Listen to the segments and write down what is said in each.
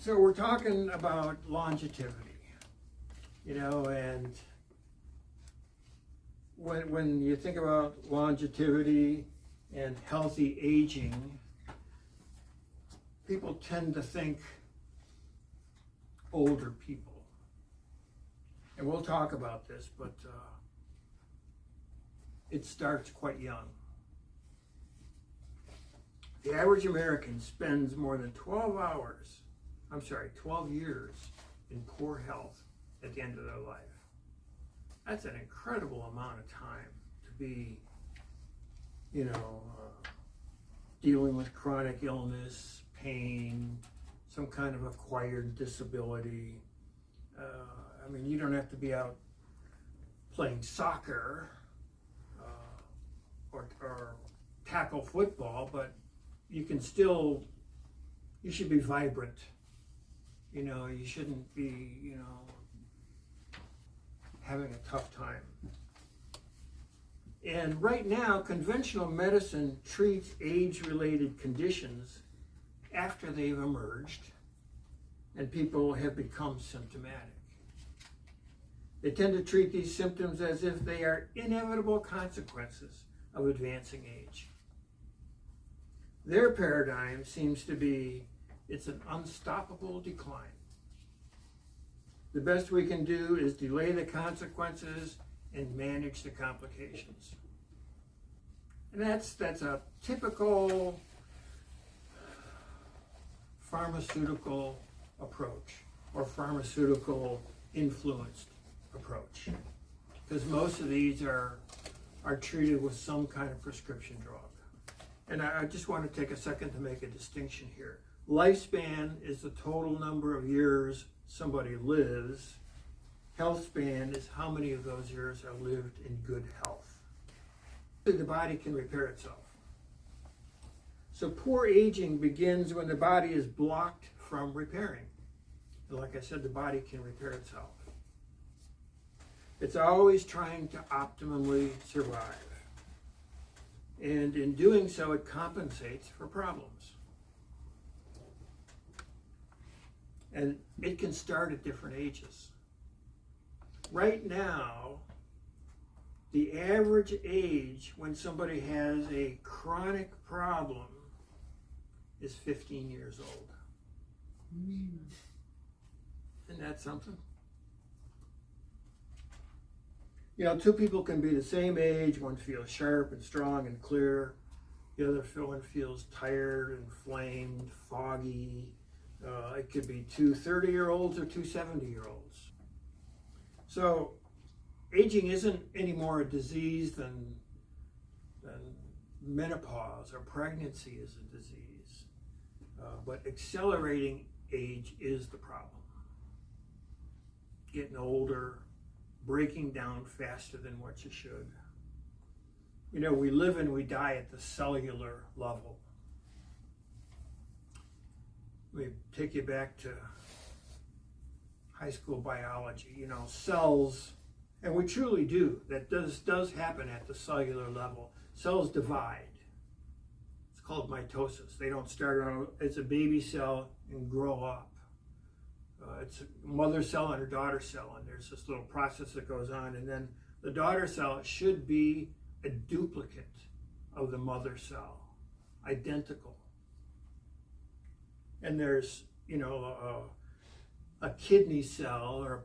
So we're talking about longevity, and when you think about longevity and healthy aging, people tend to think older people. And we'll talk about this, but it starts quite young. The average American spends more than 12 years in poor health at the end of their life. That's an incredible amount of time to be, dealing with chronic illness, pain, some kind of acquired disability. You don't have to be out playing soccer or tackle football, but you should be vibrant. You shouldn't be, having a tough time. And right now, conventional medicine treats age-related conditions after they've emerged and people have become symptomatic. They tend to treat these symptoms as if they are inevitable consequences of advancing age. Their paradigm seems to be it's an unstoppable decline. The best we can do is delay the consequences and manage the complications. And that's a typical pharmaceutical approach or pharmaceutical influenced approach, because most of these are treated with some kind of prescription drug. And I just want to take a second to make a distinction here. Lifespan is the total number of years somebody lives. Healthspan is how many of those years are lived in good health. The body can repair itself. So poor aging begins when the body is blocked from repairing. And like I said, the body can repair itself. It's always trying to optimally survive. And in doing so, it compensates for problems. And it can start at different ages. Right now, the average age when somebody has a chronic problem is 15 years old. Isn't that something? Two people can be the same age. One feels sharp and strong and clear. The other one feels tired, inflamed, foggy. It could be two 30-year-olds or two 70-year-olds. So aging isn't any more a disease than menopause or pregnancy is a disease. But accelerating age is the problem. Getting older, breaking down faster than what you should. We live and we die at the cellular level. Let me take you back to high school biology. Cells, and we truly do, that does happen at the cellular level. Cells divide. It's called mitosis. They don't start out as a baby cell and grow up. It's a mother cell and a daughter cell, and there's this little process that goes on, and then the daughter cell should be a duplicate of the mother cell, identical. And there's, a kidney cell, or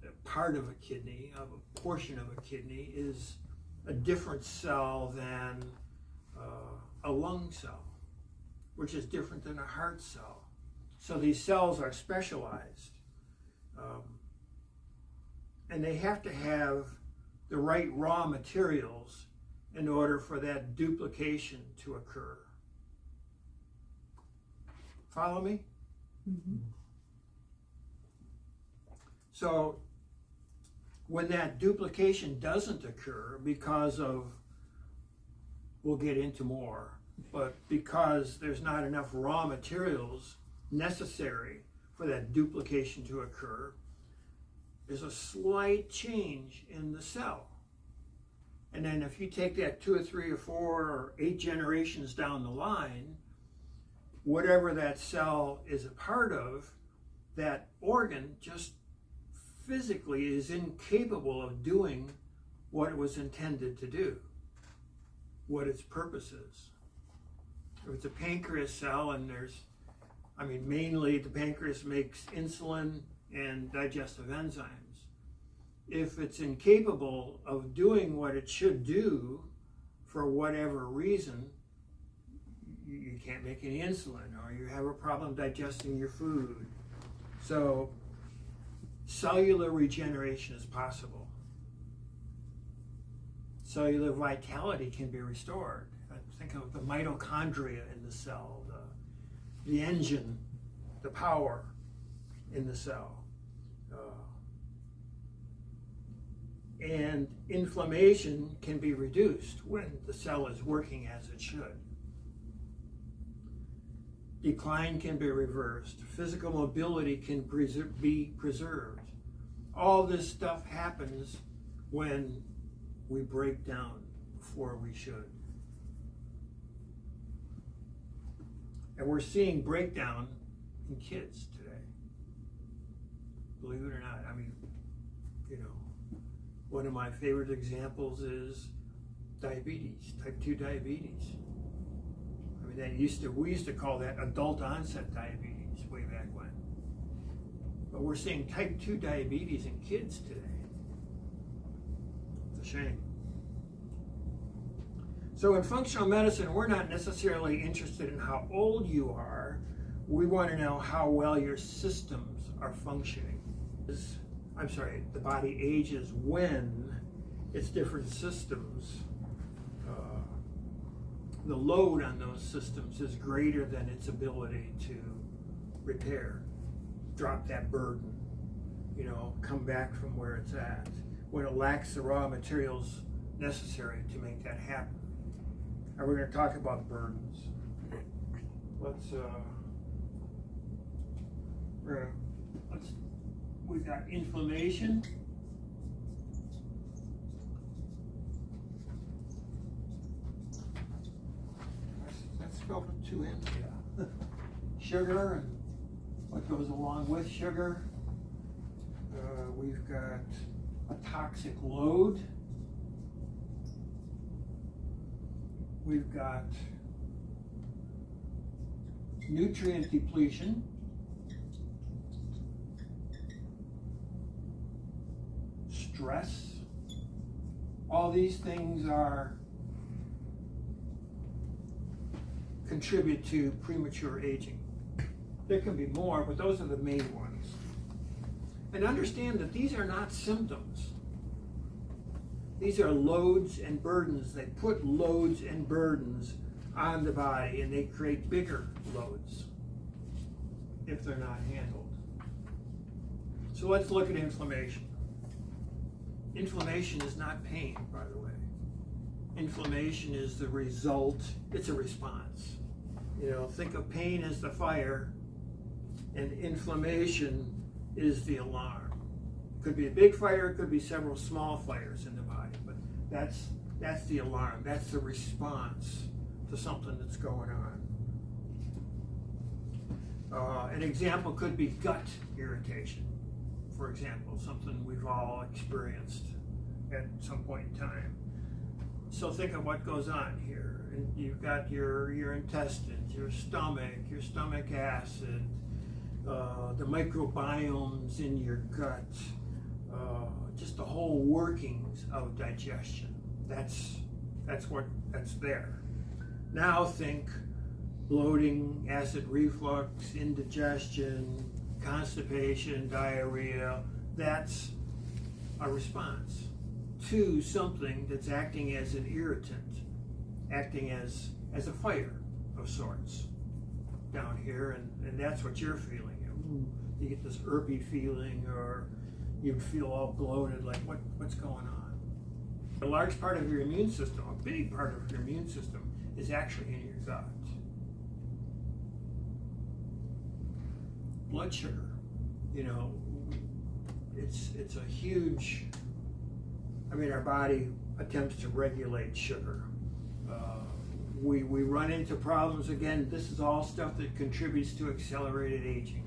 a part of a kidney, of a portion of a kidney, is a different cell than a lung cell, which is different than a heart cell. So these cells are specialized. And they have to have the right raw materials in order for that duplication to occur. Follow me? Mm-hmm. So when that duplication doesn't occur because of, we'll get into more, but because there's not enough raw materials necessary for that duplication to occur, there's a slight change in the cell. And then if you take that 2 or 3 or 4 or 8 generations down the line, whatever that cell is a part of that organ just physically is incapable of doing what it was intended to do, what its purpose is. If it's a pancreas cell, and mainly the pancreas makes insulin and digestive enzymes. If it's incapable of doing what it should do for whatever reason, you can't make any insulin, or you have a problem digesting your food. So cellular regeneration is possible. Cellular vitality can be restored. Think of the mitochondria in the cell, the engine, the power in the cell. And inflammation can be reduced when the cell is working as it should. Decline can be reversed. Physical mobility can be preserved. All this stuff happens when we break down before we should. And we're seeing breakdown in kids today. Believe it or not. One of my favorite examples is diabetes, type 2 diabetes. We used to call that adult onset diabetes way back when. But we're seeing type 2 diabetes in kids today. It's a shame. So in functional medicine, we're not necessarily interested in how old you are. We want to know how well your systems are functioning. The body ages when its different systems, the load on those systems is greater than its ability to repair, drop that burden, come back from where it's at, when it lacks the raw materials necessary to make that happen. And we're going to talk about burdens. We've got inflammation. Let's go from two ends. Yeah. Sugar and what goes along with sugar. We've got a toxic load. We've got nutrient depletion. Stress. All these things contribute to premature aging. There can be more, but those are the main ones. And understand that these are not symptoms. These are loads and burdens. They put loads and burdens on the body, and they create bigger loads if they're not handled. So let's look at inflammation. Inflammation is not pain, by the way. Inflammation is the result, it's a response. Think of pain as the fire, and inflammation is the alarm. It could be a big fire, it could be several small fires in the body, but that's the alarm, that's the response to something that's going on. An example could be gut irritation. For example, something we've all experienced at some point in time. So think of what goes on here. And you've got your intestines, your stomach acid, the microbiomes in your gut, just the whole workings of digestion. That's there. Now think bloating, acid reflux, indigestion, constipation, diarrhea. That's a response to something that's acting as an irritant, acting as a fire of sorts down here, and that's what you're feeling. You get this irpy feeling, or you feel all bloated, like what's going on? A large part of your immune system, a big part of your immune system, is actually in your gut. Blood sugar, it's a huge, our body attempts to regulate sugar. We run into problems again. This is all stuff that contributes to accelerated aging.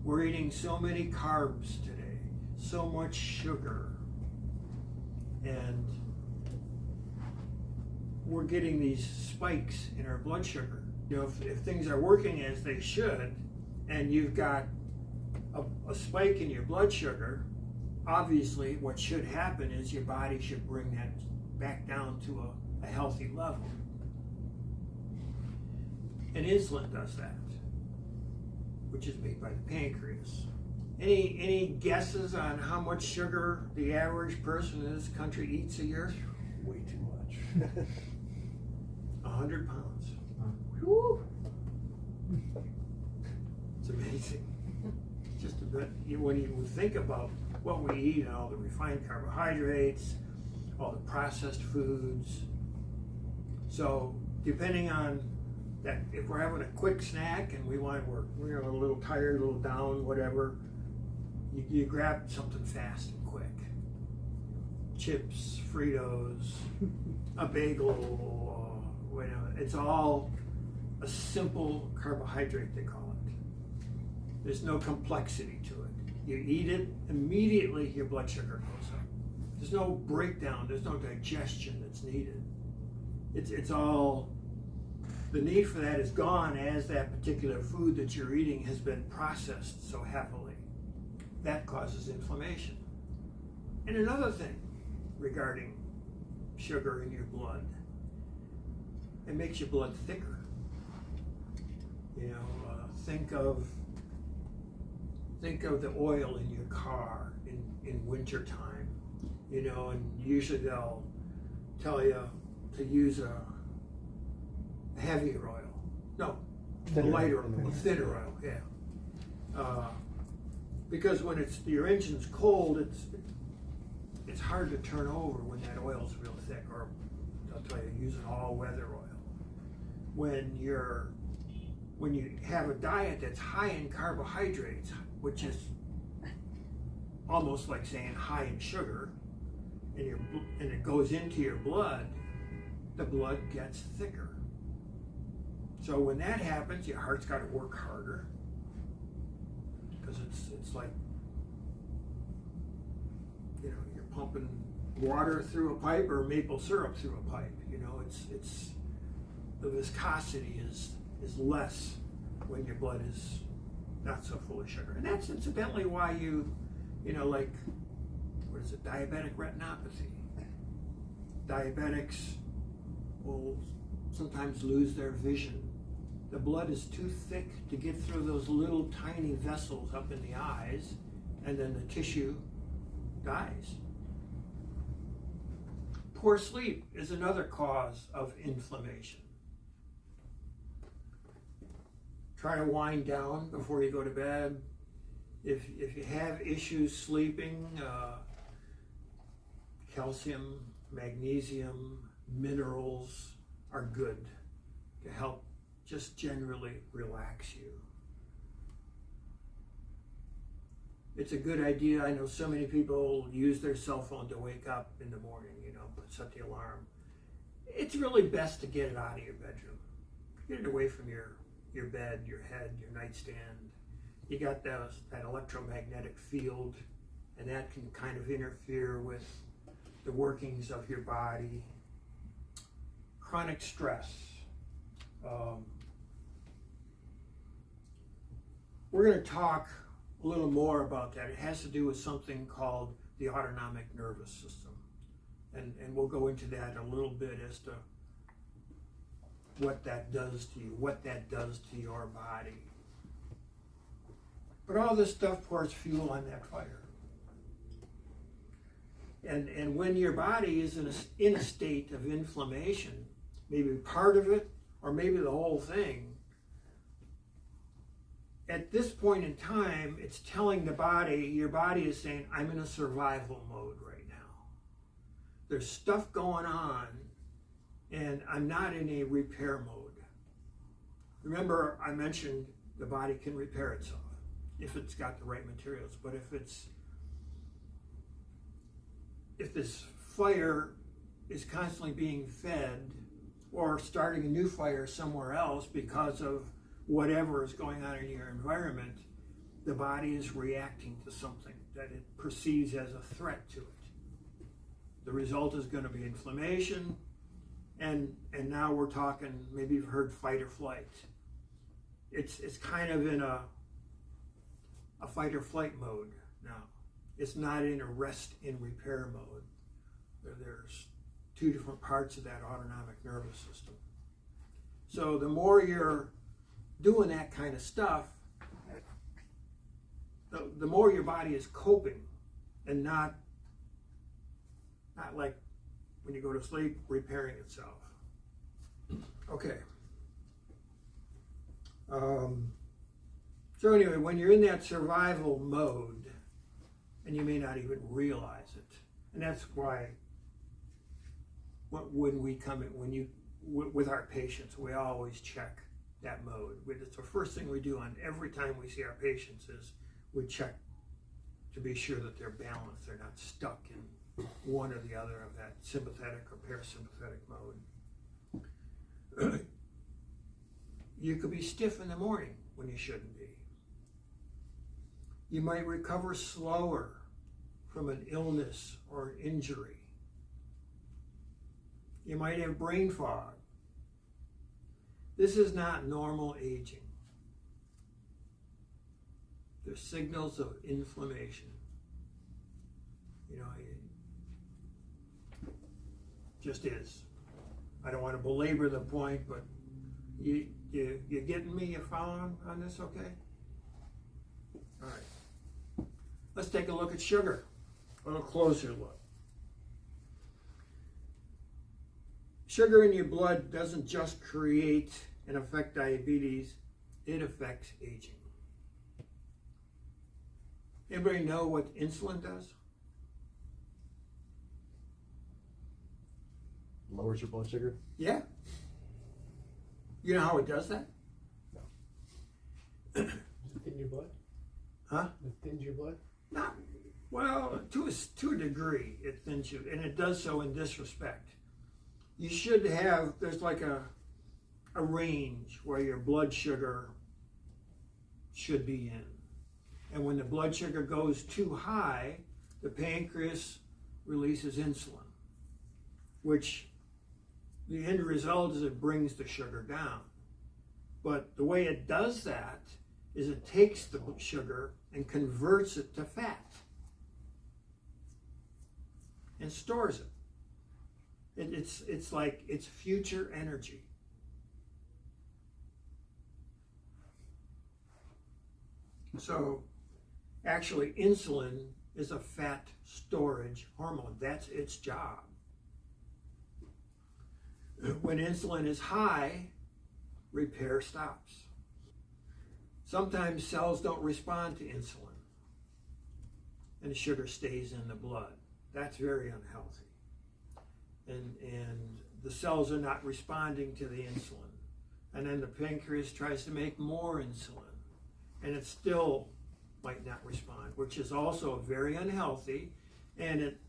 We're eating so many carbs today, so much sugar, and we're getting these spikes in our blood sugar. You know, if things are working as they should, and you've got a spike in your blood sugar, obviously what should happen is your body should bring that back down to a healthy level. And insulin does that, which is made by the pancreas. Any guesses on how much sugar the average person in this country eats a year? Way too much. 100 pounds. Whew. It's amazing. Just a bit, when you think about what we eat and all the refined carbohydrates, all the processed foods. So depending on that, if we're having a quick snack and we're a little tired, a little down, whatever, you grab something fast and quick. Chips, Fritos, a bagel, it's all a simple carbohydrate, they call it. There's no complexity to it. You eat it, immediately your blood sugar goes up. There's no breakdown, there's no digestion that's needed. It's all, the need for that is gone as that particular food that you're eating has been processed so heavily. That causes inflammation. And another thing regarding sugar in your blood, it makes your blood thicker. You know, think of the oil in your car in winter time, you know, and usually they'll tell you to use a heavier oil. No, Thinner, a lighter oil, a thinner oil, yeah. Because when your engine's cold, it's hard to turn over when that oil's real thick, or I'll tell you, use an all-weather oil. When you have a diet that's high in carbohydrates, which is almost like saying high in sugar, and it goes into your blood, the blood gets thicker. So when that happens, your heart's got to work harder, because it's like, you know, you're pumping water through a pipe or maple syrup through a pipe. You know, it's the viscosity is less when your blood is not so full of sugar. And that's incidentally why you know, like, what is it, diabetic retinopathy. Diabetics will sometimes lose their vision. The blood is too thick to get through those little tiny vessels up in the eyes, and then the tissue dies. Poor sleep is another cause of inflammation. Try to wind down before you go to bed. If you have issues sleeping, calcium, magnesium, minerals are good to help just generally relax you. It's a good idea. I know so many people use their cell phone to wake up in the morning, you know, set the alarm. It's really best to get it out of your bedroom. Get it away from your bed, your head, your nightstand. You got that electromagnetic field, and that can kind of interfere with the workings of your body. Chronic stress. We're going to talk a little more about that. It has to do with something called the autonomic nervous system. And we'll go into that a little bit as to what that does to you, what that does to your body. But all this stuff pours fuel on that fire. And when your body is in a state of inflammation, maybe part of it or maybe the whole thing, at this point in time, it's telling the body, your body is saying, I'm in a survival mode right now. There's stuff going on, and I'm not in a repair mode. Remember, I mentioned the body can repair itself if it's got the right materials, but if this fire is constantly being fed or starting a new fire somewhere else because of whatever is going on in your environment, the body is reacting to something that it perceives as a threat to it. The result is going to be inflammation, and now we're talking, maybe you've heard fight or flight. It's kind of in a fight or flight mode now. It's not in a rest and repair mode. There's two different parts of that autonomic nervous system. So the more you're doing that kind of stuff, the more your body is coping, and not like when you go to sleep, repairing itself. Okay. So anyway, when you're in that survival mode, and you may not even realize it, and that's why when we come in, with our patients, we always check that mode. It's the first thing we do on every time we see our patients is we check to be sure that they're balanced, they're not stuck in one or the other of that sympathetic or parasympathetic mode. You could be stiff in the morning when you shouldn't be. You might recover slower from an illness or an injury. You might have brain fog. This is not normal aging. There's signals of inflammation. You know, it just is. I don't want to belabor the point, but you getting me? You following on this, okay? All right. Let's take a look at sugar. A little closer look. Sugar in your blood doesn't just create and affect diabetes, it affects aging. Anybody know what insulin does? Lowers your blood sugar? Yeah. You know how it does that? No. Does it thin your blood? Huh? It thins your blood? No. Well, to a degree, it thins you, and it does so in this respect. You should have, there's like a range where your blood sugar should be in. And when the blood sugar goes too high, the pancreas releases insulin, which the end result is it brings the sugar down. But the way it does that is it takes the sugar and converts it to fat and stores it. It's like it's future energy. So actually insulin is a fat storage hormone. That's its job. When insulin is high, repair stops. Sometimes cells don't respond to insulin and the sugar stays in the blood. That's very unhealthy. And the cells are not responding to the insulin. And then the pancreas tries to make more insulin, and it still might not respond, which is also very unhealthy, and it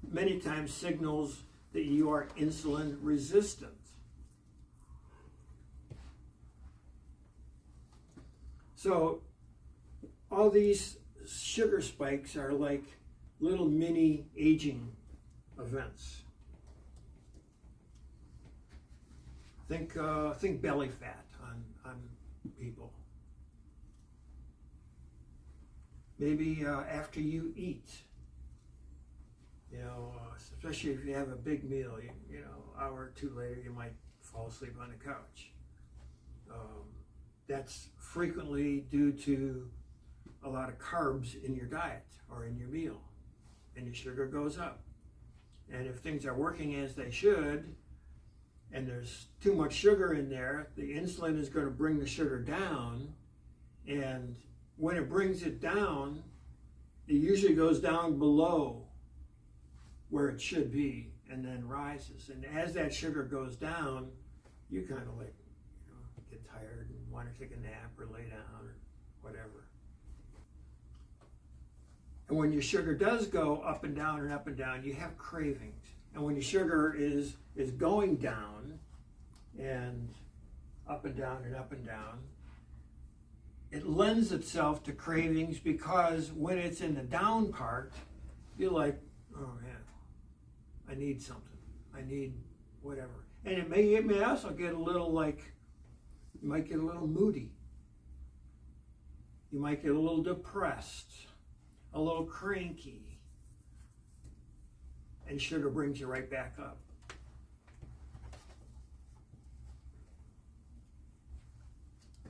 many times signals that you are insulin resistant. So all these sugar spikes are like little mini aging events. Think belly fat on people. Maybe after you eat, you know, especially if you have a big meal, you know, hour or two later, you might fall asleep on the couch. That's frequently due to a lot of carbs in your diet or in your meal, and your sugar goes up. And if things are working as they should, and there's too much sugar in there, the insulin is going to bring the sugar down, and when it brings it down, it usually goes down below where it should be and then rises. And as that sugar goes down, you kind of like, you know, get tired and want to take a nap or lay down or whatever. And when your sugar does go up and down and up and down, you have cravings. And when your sugar is going down and up and down and up and down, it lends itself to cravings because when it's in the down part, you're like, oh man, I need something. I need whatever. And it may also get a little like, you might get a little moody. You might get a little depressed, a little cranky. And sugar brings you right back up.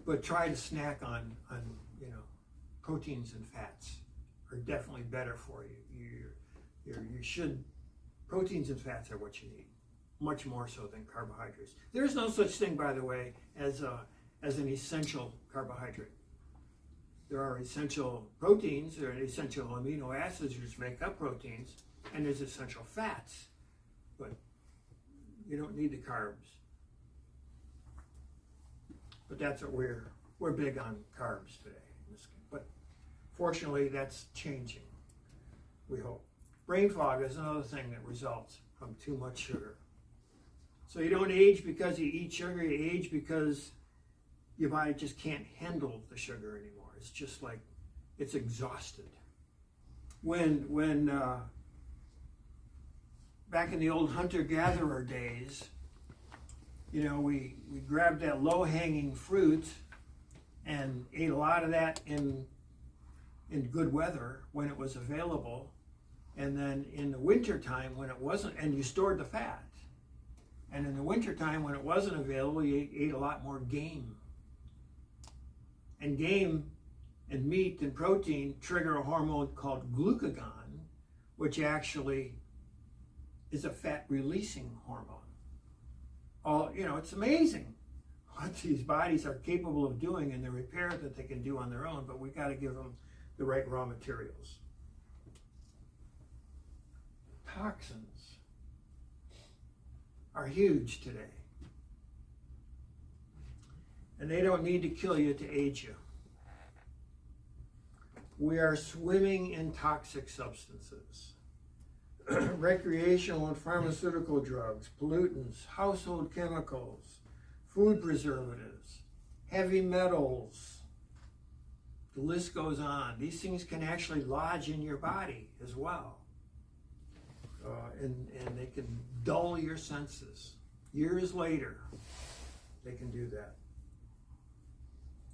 But try to snack on proteins and fats are definitely better for you. You should, proteins and fats are what you need, much more so than carbohydrates. There's no such thing, by the way, as an essential carbohydrate. There are essential proteins, there are essential amino acids which make up proteins, and there's essential fats, but you don't need the carbs. But that's what we're big on carbs today. But fortunately, that's changing, we hope. Brain fog is another thing that results from too much sugar. So you don't age because you eat sugar, you age because your body just can't handle the sugar anymore. It's just like, it's exhausted. When back in the old hunter-gatherer days, we grabbed that low-hanging fruit and ate a lot of that in good weather when it was available, and then in the winter time when it wasn't, and you stored the fat. And in the winter time when it wasn't available, you ate a lot more game. And game and meat and protein trigger a hormone called glucagon, which actually is a fat-releasing hormone. It's amazing what these bodies are capable of doing and the repair that they can do on their own, but we got to give them the right raw materials. Toxins are huge today. And they don't need to kill you to age you. We are swimming in toxic substances. Recreational and pharmaceutical drugs, pollutants, household chemicals, food preservatives, heavy metals. The list goes on. These things can actually lodge in your body as well. And they can dull your senses. Years later, they can do that.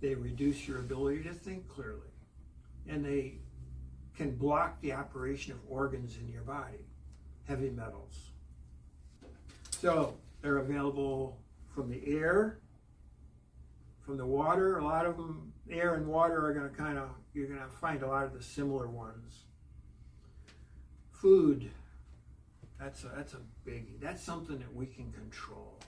They reduce your ability to think clearly. And they can block the operation of organs in your body, heavy metals. So they're available from the air, from the water. A lot of them, air and water are going to you're going to find a lot of the similar ones. Food, that's a biggie. That's something that we can control.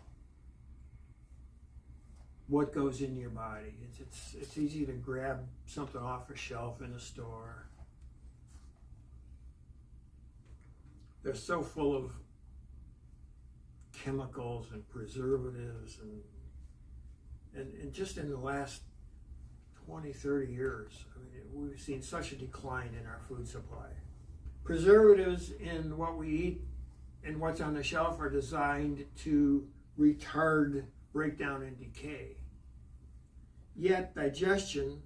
What goes in your body. It's easy to grab something off a shelf in a store. They're so full of chemicals and preservatives and just in the last 20, 30 years, we've seen such a decline in our food supply. Preservatives in what we eat and what's on the shelf are designed to retard breakdown and decay. Yet digestion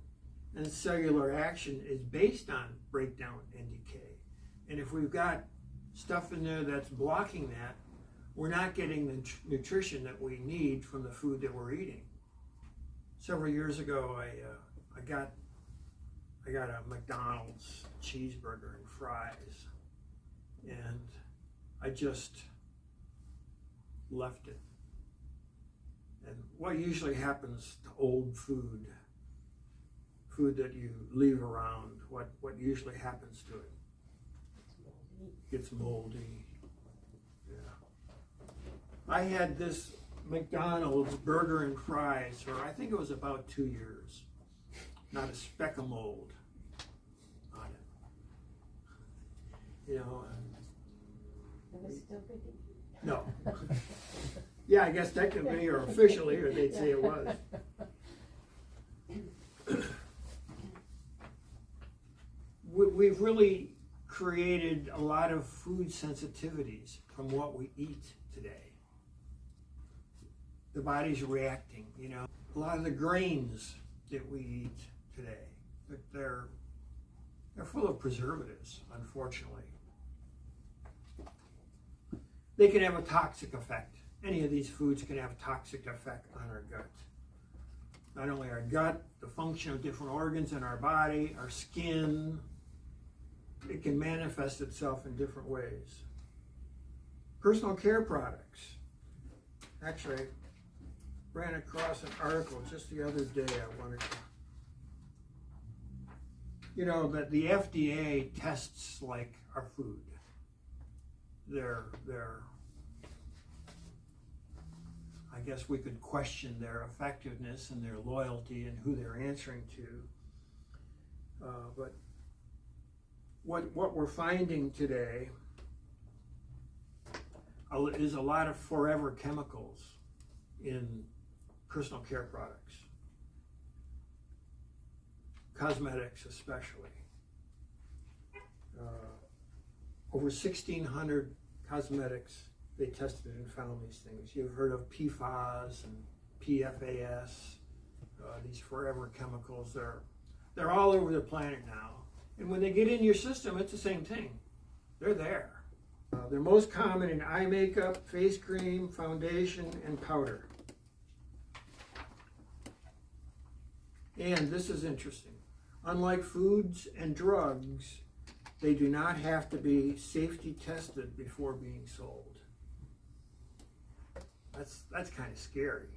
and cellular action is based on breakdown and decay. And if we've got stuff in there that's blocking that, we're not getting the nutrition that we need from the food that we're eating. Several years ago, I got a McDonald's cheeseburger and fries, and I just left it. And what usually happens to old food that you leave around, what usually happens to it? Gets moldy. Yeah. I had this McDonald's burger and fries for, I think it was about 2 years. Not a speck of mold on it. It was still pretty. No. Yeah, I guess technically or officially, or they'd say it was. We've really created a lot of food sensitivities from what we eat today. The body's reacting, A lot of the grains that we eat today. They're full of preservatives, unfortunately. They can have a toxic effect. Any of these foods can have a toxic effect on our gut. Not only our gut, the function of different organs in our body, our skin. It can manifest itself in different ways. Personal care products. Actually, I ran across an article just the other day. I wanted to, that the FDA tests like our food. I guess we could question their effectiveness and their loyalty and who they're answering to. But what we're finding today is a lot of forever chemicals in personal care products, cosmetics especially. Over 1,600 cosmetics they tested and found these things. You've heard of PFAS and PFAS, these forever chemicals. They're all over the planet now. And when they get in your system, it's the same thing. They're there. They're most common in eye makeup, face cream, foundation, and powder. And this is interesting. Unlike foods and drugs, they do not have to be safety tested before being sold. That's kind of scary.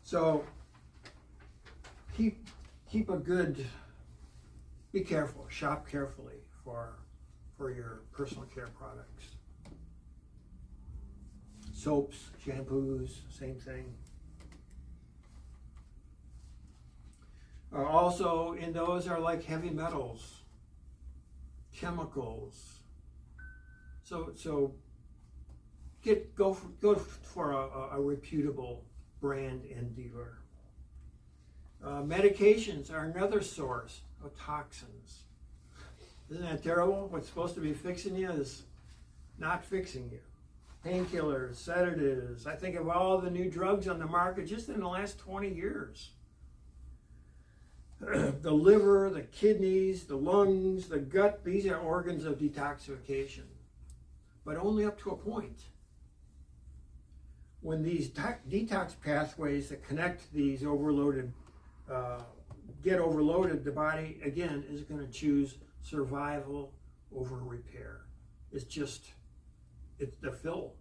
So keep a good, be careful, shop carefully for your personal care products. Soaps, shampoos, same thing. Also in those are like heavy metals, chemicals. So go for a reputable brand and dealer. Medications are another source of toxins. Isn't that terrible? What's supposed to be fixing you is not fixing you. Painkillers, sedatives. I think of all the new drugs on the market just in the last 20 years. The liver, the kidneys, the lungs, the gut, these are organs of detoxification. But only up to a point. When these detox pathways that connect these overloaded, get overloaded, the body, again, is going to choose survival over repair. They're full.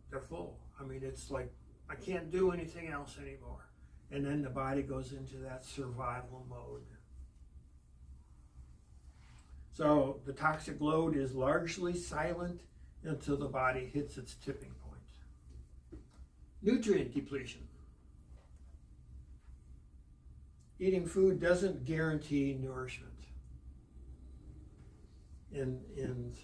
I mean, it's like, I can't do anything else anymore. And then the body goes into that survival mode. So the toxic load is largely silent until the body hits its tipping point. Nutrient depletion. Eating food doesn't guarantee nourishment. And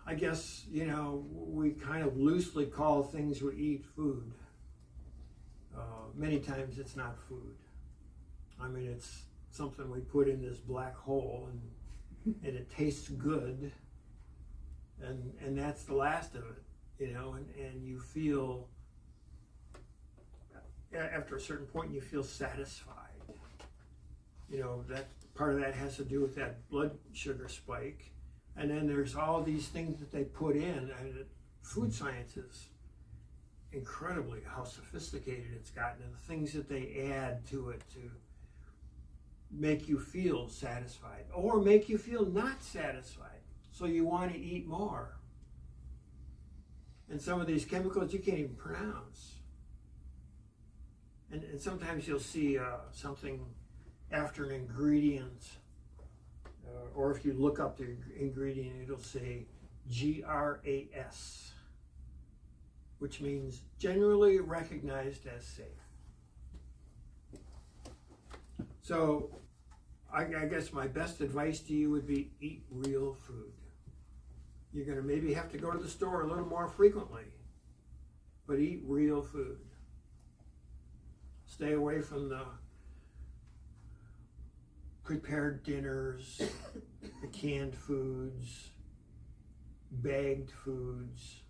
I guess, we kind of loosely call things we eat food. Many times it's not food. I mean, it's something we put in this black hole and it tastes good. And that's the last of it, and you feel, after a certain point, you feel satisfied. That part of that has to do with that blood sugar spike. And then there's all these things that they put in. And food science is incredibly how sophisticated it's gotten, and the things that they add to it to make you feel satisfied or make you feel not satisfied. So you want to eat more. And some of these chemicals you can't even pronounce. And sometimes you'll see something after an ingredient, or if you look up the ingredient, it'll say GRAS, which means generally recognized as safe. So I guess my best advice to you would be eat real food. You're going to maybe have to go to the store a little more frequently, but eat real food. Stay away from the prepared dinners, the canned foods, bagged foods.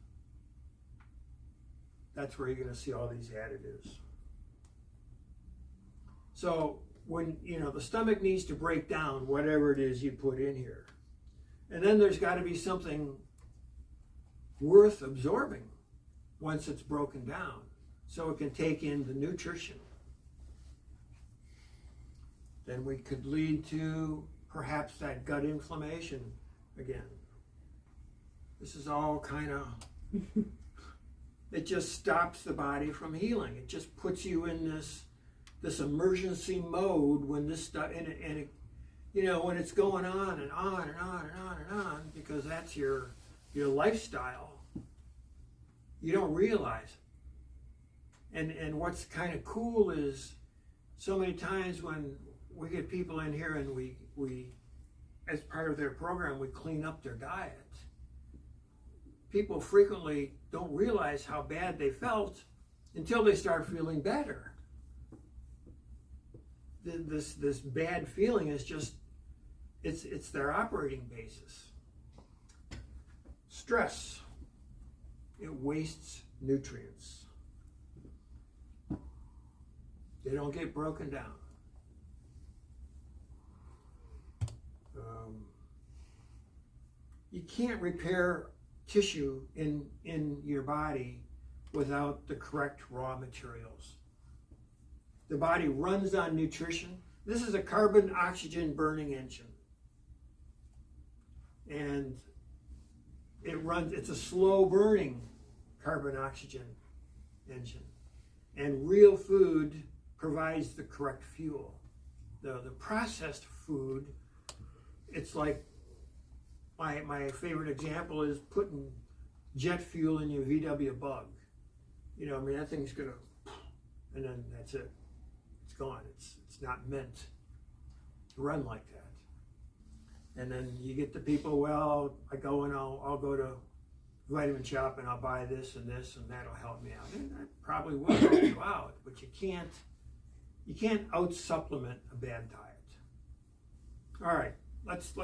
That's where you're going to see all these additives. So when, you know, the stomach needs to break down whatever it is you put in here. And then there's got to be something worth absorbing once it's broken down so it can take in the nutrition. Then we could lead to perhaps that gut inflammation again. This is all kind of, it just stops the body from healing. It just puts you in this emergency mode when this stuff, and it, you know, when it's going on and on and on and on and on, because that's your lifestyle, you don't realize it. And what's kind of cool is so many times when we get people in here and we as part of their program, we clean up their diet. People frequently don't realize how bad they felt until they start feeling better. This bad feeling is just, it's their operating basis. Stress, it wastes nutrients. They don't get broken down. You can't repair tissue in your body without the correct raw materials. The body runs on nutrition. This is a carbon oxygen burning engine. And it's a slow burning carbon oxygen engine. And real food provides the correct fuel. The processed food, it's like, my favorite example is putting jet fuel in your VW Bug. You know, I mean, that thing's gonna, and then that's it. It's gone. It's not meant to run like that. And then you get the people, well, I go and I'll go to vitamin shop and I'll buy this and that'll help me out. And that probably will help you out, but you can't out supplement a bad diet. All right. Let's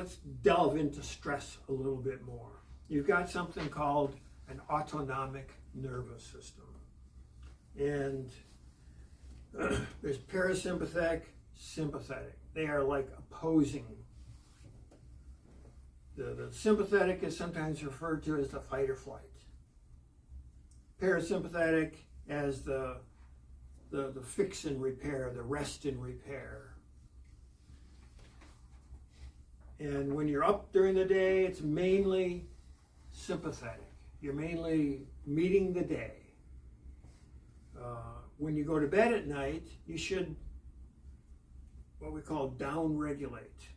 delve into stress a little bit more. You've got something called an autonomic nervous system. And there's parasympathetic, sympathetic. They are like opposing. The sympathetic is sometimes referred to as the fight or flight. Parasympathetic as the fix and repair, the rest and repair. And when you're up during the day, it's mainly sympathetic. You're mainly meeting the day. When you go to bed at night, you should, what we call down-regulate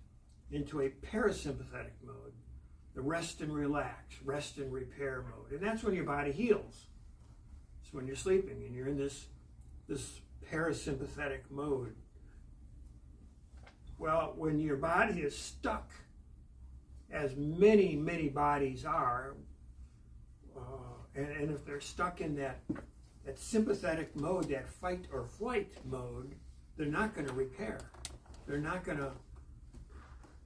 into a parasympathetic mode, the rest and relax, rest and repair mode. And that's when your body heals. It's when you're sleeping and you're in this parasympathetic mode. Well, when your body is stuck, as many bodies are, and if they're stuck in that sympathetic mode, that fight or flight mode, they're not going to repair.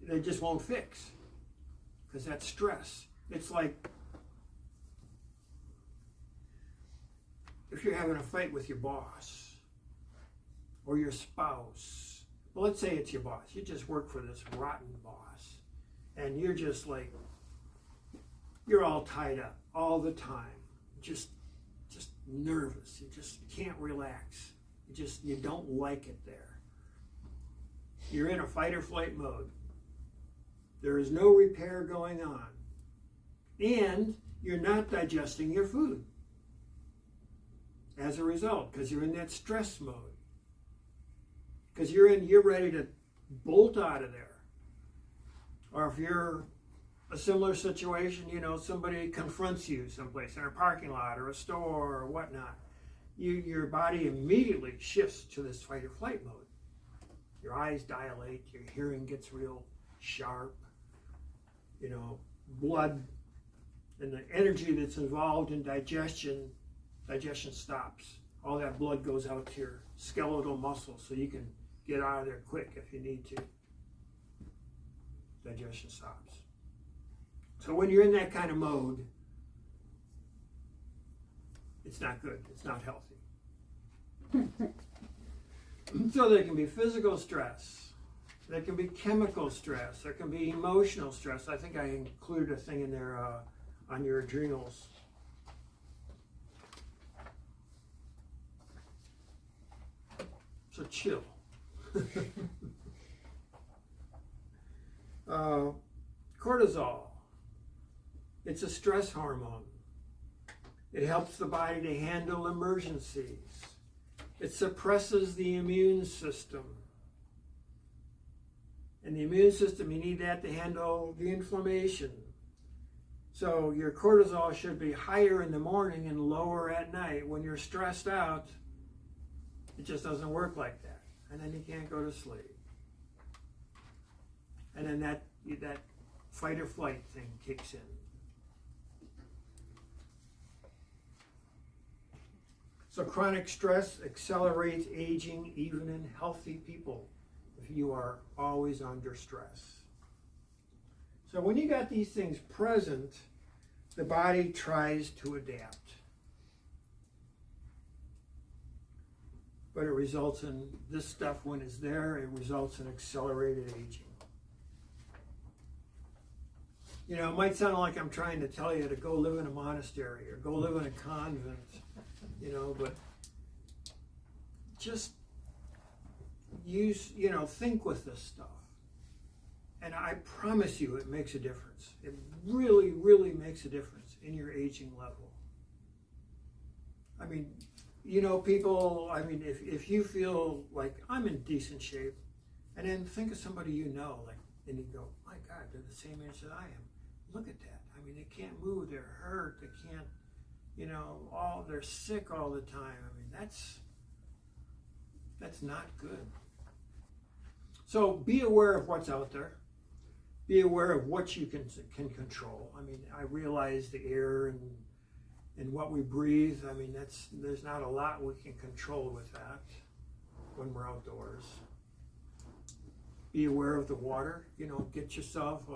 They just won't fix, because that's stress. It's like if you're having a fight with your boss or your spouse. Well, let's say it's your boss. You just work for this rotten boss, and you're just like, you're all tied up all the time, just nervous. You just can't relax. You don't like it there. You're in a fight or flight mode. There is no repair going on, and you're not digesting your food as a result, because you're in that stress mode. Because you're ready to bolt out of there. Or if you're a similar situation, you know, somebody confronts you someplace in a parking lot or a store or whatnot, your body immediately shifts to this fight or flight mode. Your eyes dilate, your hearing gets real sharp, you know, blood and the energy that's involved in digestion stops. All that blood goes out to your skeletal muscles so you can get out of there quick if you need to. Digestion stops. So when you're in that kind of mode, it's not good. It's not healthy. So there can be physical stress, there can be chemical stress, there can be emotional stress. I think I included a thing in there on your adrenals. So chill. Cortisol. It's a stress hormone. It helps the body to handle emergencies. It suppresses the immune system. And the immune system, you need that to handle the inflammation. So your cortisol should be higher in the morning and lower at night. When you're stressed out, it just doesn't work like that. And then you can't go to sleep. And then that fight or flight thing kicks in. So chronic stress accelerates aging even in healthy people if you are always under stress. So when you got these things present, the body tries to adapt. But it results in this stuff when it's there, it results in accelerated aging. You know, it might sound like I'm trying to tell you to go live in a monastery or go live in a convent, you know, but just think with this stuff. And I promise you it makes a difference. It really, really makes a difference in your aging level. I mean, people, if you feel like I'm in decent shape, and then think of somebody you know, and you go, my God, they're the same age that I am. Look at that. I mean, they can't move, they're hurt, they can't, they're sick all the time. I mean, that's not good. So be aware of what's out there. Be aware of what you can control. I mean, I realize the air and what we breathe. I mean, there's not a lot we can control with that when we're outdoors. Be aware of the water. Get yourself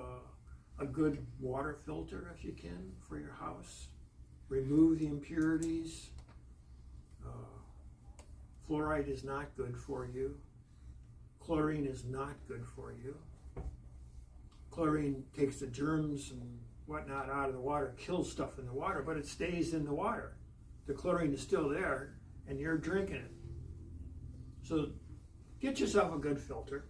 a good water filter if you can for your house. Remove the impurities. Fluoride is not good for you. Chlorine is not good for you. Chlorine takes the germs and whatnot out of the water, kills stuff in the water, but it stays in the water. The chlorine is still there, and you're drinking it. So get yourself a good filter.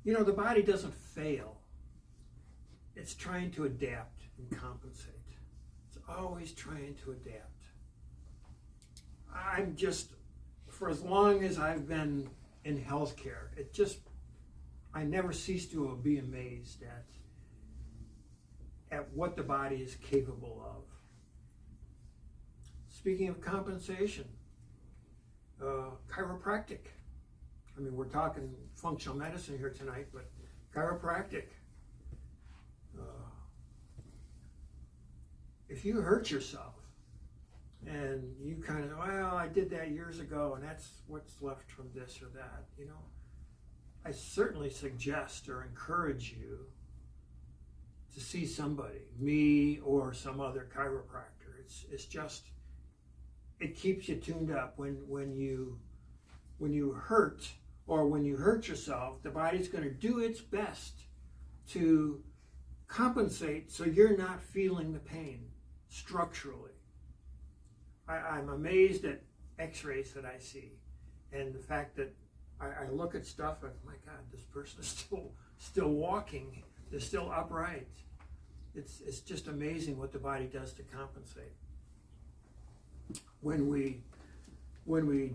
The body doesn't fail. It's trying to adapt and compensate. It's always trying to adapt. For as long as I've been in healthcare, I never cease to be amazed at what the body is capable of. Speaking of compensation, chiropractic. I mean, we're talking functional medicine here tonight, but chiropractic. If you hurt yourself and you kind of, I did that years ago and that's what's left from this or that, I certainly suggest or encourage you to see somebody, me or some other chiropractor. It's just, it keeps you tuned up. When you hurt or when you hurt yourself, the body's going to do its best to compensate so you're not feeling the pain structurally. I'm amazed at x-rays that I see and the fact that I look at stuff and, my God, this person is still walking, they're still upright. It's just amazing what the body does to compensate. When we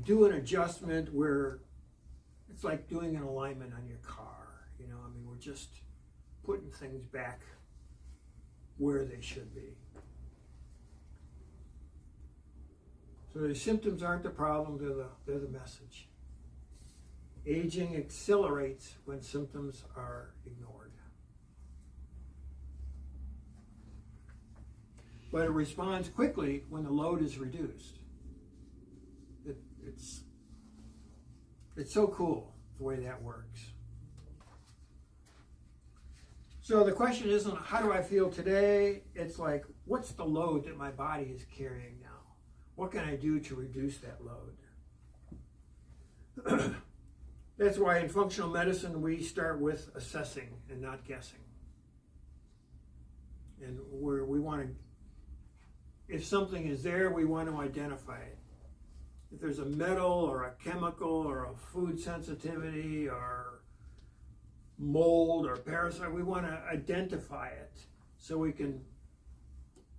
do an adjustment where it's like doing an alignment on your car, we're just putting things back where they should be. So the symptoms aren't the problem, they're the message. Aging accelerates when symptoms are ignored. But it responds quickly when the load is reduced. It's so cool the way that works. So the question isn't how do I feel today? It's like, what's the load that my body is carrying now? What can I do to reduce that load? That's why in functional medicine we start with assessing and not guessing. And where we want to, if something is there, we want to identify it. If there's a metal or a chemical or a food sensitivity or mold or parasite, we want to identify it so we can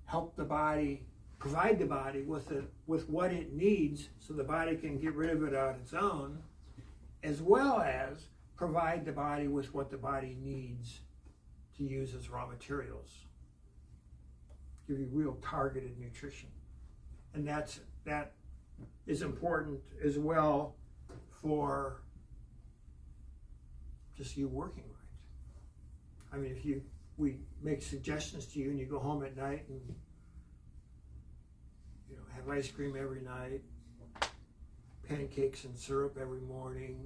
help the body, provide the body with what it needs so the body can get rid of it on its own, as well as provide the body with what the body needs to use as raw materials. Give you real targeted nutrition. And that is important as well for just you working right. I mean, if we make suggestions to you and you go home at night and have ice cream every night, pancakes and syrup every morning,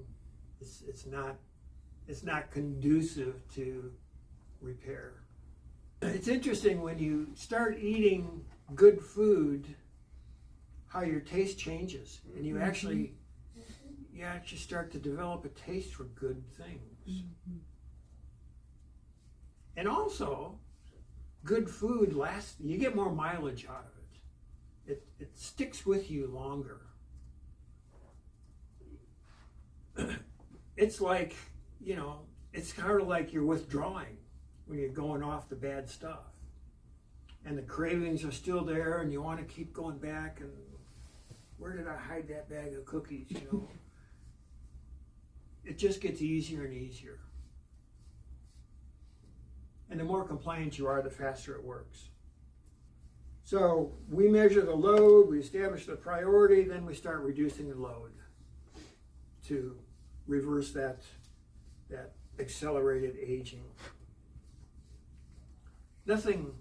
it's not conducive to repair. It's interesting when you start eating good food, how your taste changes, and you actually start to develop a taste for good things. And also, good food lasts. You get more mileage out of it. It sticks with you longer. It's like, it's kind of like you're withdrawing when you're going off the bad stuff. And the cravings are still there and you want to keep going back and where did I hide that bag of cookies, It just gets easier and easier. And the more compliant you are, the faster it works. So we measure the load, we establish the priority, then we start reducing the load to reverse that accelerated aging. Nothing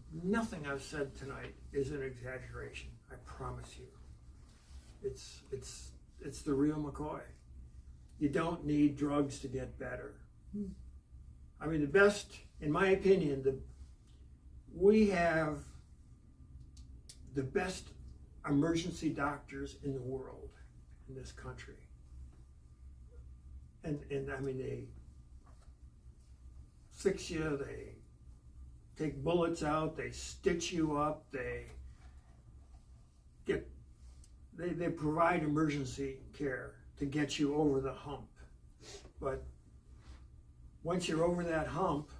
I've said tonight is an exaggeration, I promise you. It's the real McCoy. You don't need drugs to get better. I mean, the best, in my opinion, we have the best emergency doctors in the world, in this country. And I mean, they fix you, they take bullets out, they stitch you up, they provide emergency care to get you over the hump. But once you're over that hump,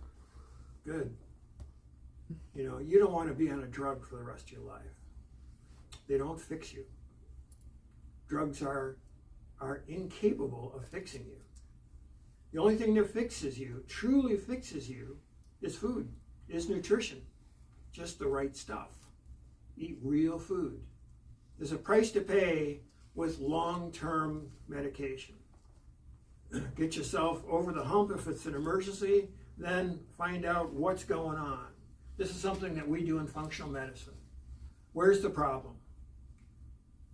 good. You don't want to be on a drug for the rest of your life. They don't fix you. Drugs are incapable of fixing you. The only thing that fixes you, truly fixes you, is food, is nutrition. Just the right stuff. Eat real food. There's a price to pay with long-term medication. Get yourself over the hump if it's an emergency, then find out what's going on. This is something that we do in functional medicine. Where's the problem?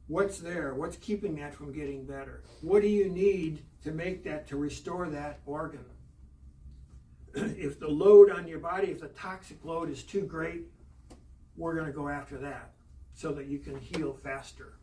What's there? What's keeping that from getting better? What do you need to restore that organ? If the load on your body, if the toxic load is too great, we're going to go after that so that you can heal faster.